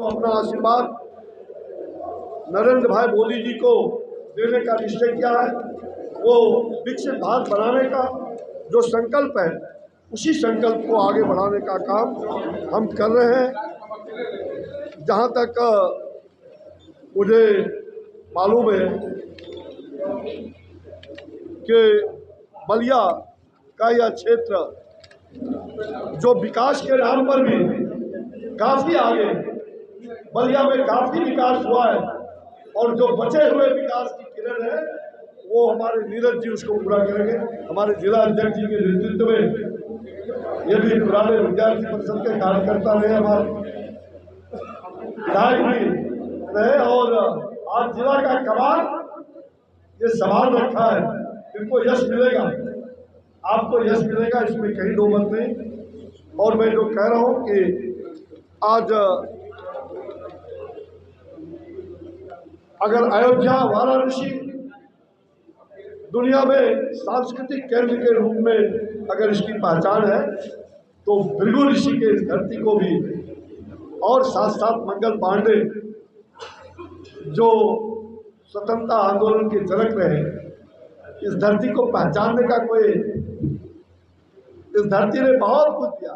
तो अपना आशीर्वाद नरेंद्र भाई मोदी जी को देने का निश्चय किया है। वो विकसित भारत बनाने का जो संकल्प है, उसी संकल्प को आगे बढ़ाने का काम हम कर रहे हैं। जहाँ तक मुझे मालूम है कि बलिया का यह क्षेत्र जो विकास के नाम पर भी काफ़ी आगे, बलिया में काफ़ी विकास हुआ है और जो बचे हुए विकास की किरण है वो हमारे नीरज जी उसको पूरा करेंगे। हमारे जिला अध्यक्ष जी के नेतृत्व में, ये भी पुराने विद्यार्थी परिषद के कार्यकर्ता रहे, हमारे विधायक भी रहे और आज जिला का कमान ये संभाल रखा है। इनको यश मिलेगा, आपको यश मिलेगा, इसमें कहीं दो मत नहीं। और मैं जो कह रहा हूँ कि आज अगर अयोध्या वाराणसी दुनिया में सांस्कृतिक केंद्र के रूप में अगर इसकी पहचान है, तो भृगु ऋषि के इस धरती को भी और साथ साथ मंगल पांडे जो स्वतंत्रता आंदोलन के जनक रहे, इस धरती को पहचानने का कोई, इस धरती ने बहुत कुछ दिया,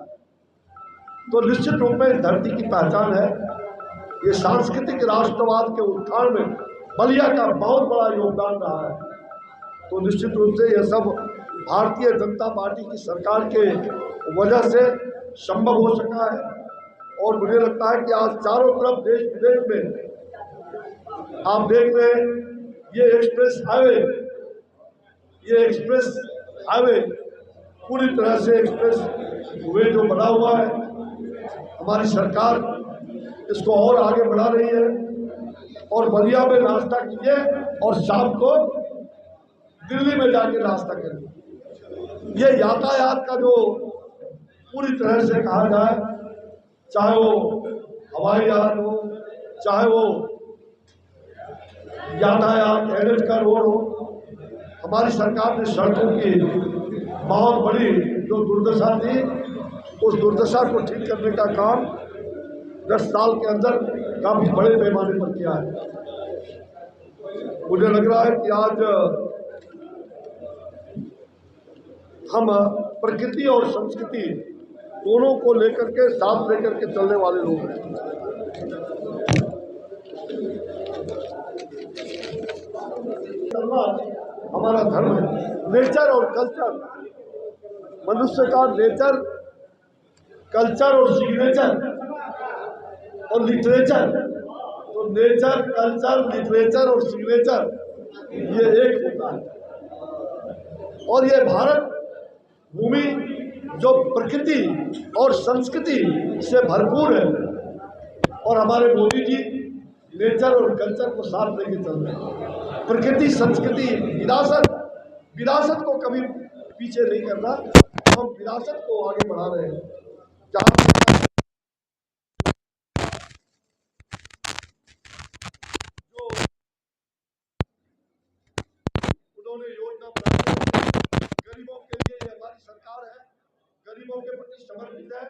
तो निश्चित रूप में इस धरती की पहचान है। ये सांस्कृतिक राष्ट्रवाद के उत्थान में बलिया का बहुत बड़ा योगदान रहा है। तो निश्चित रूप से यह सब भारतीय जनता पार्टी की सरकार के वजह से संभव हो सका है। और मुझे लगता है कि आज चारों तरफ देश विदेश में आप देख रहे हैं, ये एक्सप्रेस हाईवे पूरी तरह से एक्सप्रेस वे जो बना हुआ है, हमारी सरकार इसको और आगे बढ़ा रही है। और बलिया में नाश्ता कीजिए और शाम को दिल्ली में जाके नाश्ता करिए। ये यातायात का जो पूरी तरह से कहा जाए, चाहे वो हवाई जहाज हो, चाहे वो यातायात एनएच का रोड हो, हमारी सरकार ने सड़कों की बहुत बड़ी जो दुर्दशा थी, उस दुर्दशा को ठीक करने का काम 10 साल के अंदर काफी बड़े पैमाने पर किया है। मुझे लग रहा है कि आज हम प्रकृति और संस्कृति दोनों को लेकर के, साथ लेकर के चलने वाले लोग हैं। हमारा धर्म है। नेचर और कल्चर, मनुष्य का नेचर, कल्चर और सिग्नेचर और लिटरेचर, तो नेचर, कल्चर, लिटरेचर और सिग्नेचर ये एक होता है। और ये भारत भूमि जो प्रकृति और संस्कृति से भरपूर है, और हमारे मोदी जी नेचर और कल्चर को साथ लेके चल रहे हैं। प्रकृति, संस्कृति, विरासत को कभी पीछे नहीं करना, हम विरासत को आगे बढ़ा रहे हैं। जहाँ जो उन्होंने योजना बनाई, गरीबों के लिए ये हमारी सरकार है, गरीबों के प्रति समर्पित है।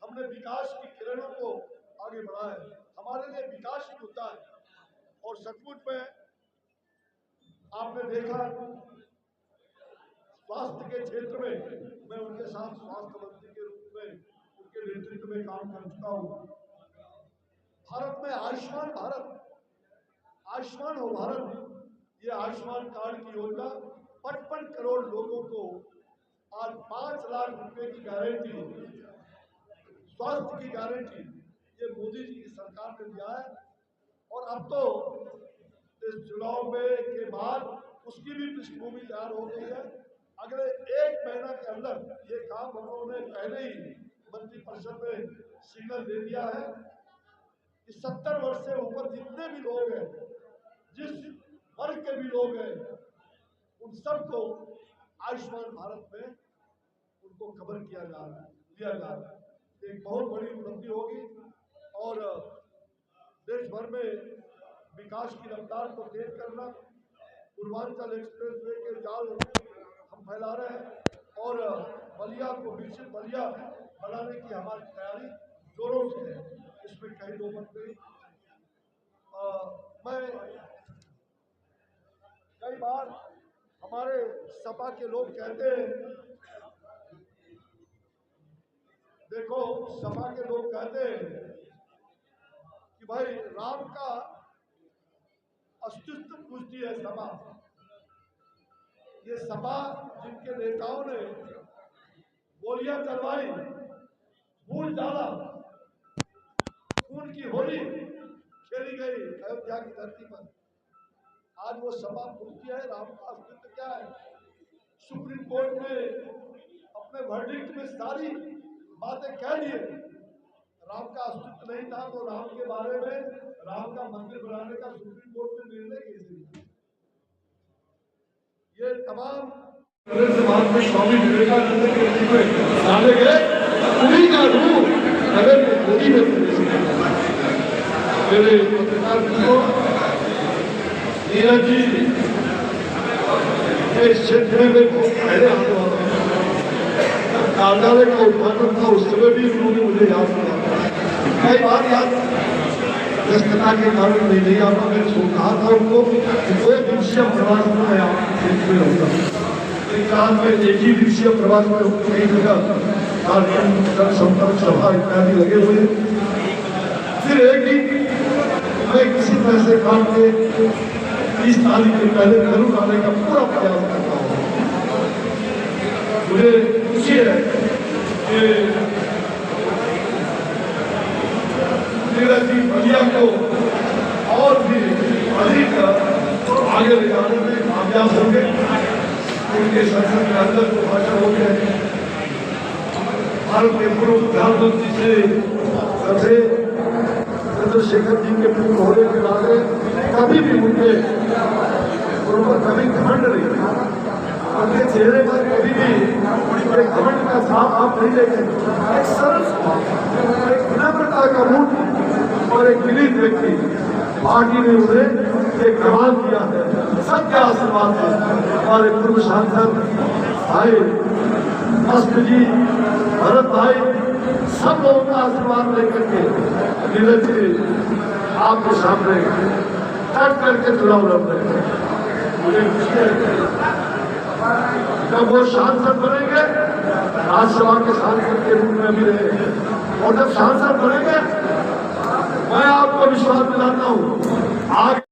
हमने विकास की किरणों को आगे बढ़ाया है। हमारे लिए विकास ही मुद्दा है। और सचमुच में आपने देखा, स्वास्थ्य के क्षेत्र में मैं उनके साथ स्वास्थ्य मंत्री के रूप में उनके नेतृत्व में काम कर चुका हूँ। भारत में आयुष्मान भारत, आयुष्मान हो भारत, ये आयुष्मान कार्ड की योजना 55 करोड़ लोगों को आज 5 लाख रुपए की गारंटी, स्वास्थ्य की गारंटी, ये मोदी जी की सरकार ने दिया है। और अब तो इस चुनाव में के बाद उसकी भी पृष्ठभूमि तैयार हो गई है। अगले 1 महीना के अंदर ये काम हम लोगों ने पहले ही मंत्रिपरिषद में सिग्नल दे दिया है कि 70 वर्ष से ऊपर जितने भी लोग हैं, जिस वर्ग के भी लोग हैं, उन सबको आयुष्मान भारत में उनको कवर किया जा रहा है, दिया जा रहा है। एक बहुत बड़ी उपलब्धि होगी और देश भर में विकास की रफ्तार को तेज करना, पूर्वांचल एक्सप्रेस वे के जाल हम फैला रहे हैं और बलिया को विकसित बलिया बनाने की हमारी तैयारी जोरों से है। इसमें कहीं दो मत नहीं। मैं कई बार हमारे सपा के लोग कहते हैं, देखो सपा के लोग कहते हैं कि भाई राम का अस्तित्व पूछती है सपा। ये सपा जिनके नेताओं ने गोलियां चलवाई, खून डाला, खून की होली खेली गई अयोध्या की धरती पर, आज वो सपा पूछती है राम का अस्तित्व क्या है। सुप्रीम कोर्ट ने अपने वर्डिक्ट में सारी बातें कह दी, राम का अस्तित्व नहीं था तो राम के बारे में, राम का मंदिर बनाने का सुप्रीम कोर्ट ने निर्णय कैसे लिया। ये तमाम में स्वामी विवेकानंद के डाले गए उन्हीं का रूप नरेंद्र मोदी ने मेरे पत्रकार को नीरज जी इस क्षेत्र में पहले आने वाला कार्यालय का उद्घाटन था, उस समय भी उन्होंने मुझे याद किया। कई बार याद व्यस्तता के कारण नहीं आता, मैंने कहा था उनको 2 दिवसीय प्रवास में मैं में रहूंगा। साल में 1 ही दिवसीय प्रवास में कई जगह कार्यक्रम संपर्क सभा इत्यादि लगे हुए, फिर एक ही मैं किसी तरह से काम के 30 तारीख के पहले जरूर आने का पूरा प्रयास करता हूँ। मुझे खुशी है कि नीरज जी बलिया को और भी अधिक आगे ले जाने में कामयाब होंगे। उनके संसद के अंदर जो भाषण हो गए, भारत के पूर्व प्रधानमंत्री से चंद्रशेखर जी के पूर्व होने के नाते कभी भी उनके उन कभी घमंड नहीं, उनके चेहरे पर कभी भी एक घमंड का साफ आप नहीं देखें। एक सरल स्वभाव, एक विनम्रता का मूर्ति और एक विनीत व्यक्ति, पार्टी ने उन्हें एक प्रमाण दिया है। सबके आशीर्वाद है। हमारे पूर्व सांसद भाई मस्त जी, भरत भाई, सब लोगों का आशीर्वाद लेकर के नीरज जी आपके सामने डट करके चुनाव लड़ रहे हैं। मुझे खुशी है जब वो सांसद बनेंगे, राज्यसभा के सांसद के रूप में भी रहे, और जब सांसद बनेंगे मैं आपको विश्वास दिलाता हूँ आगे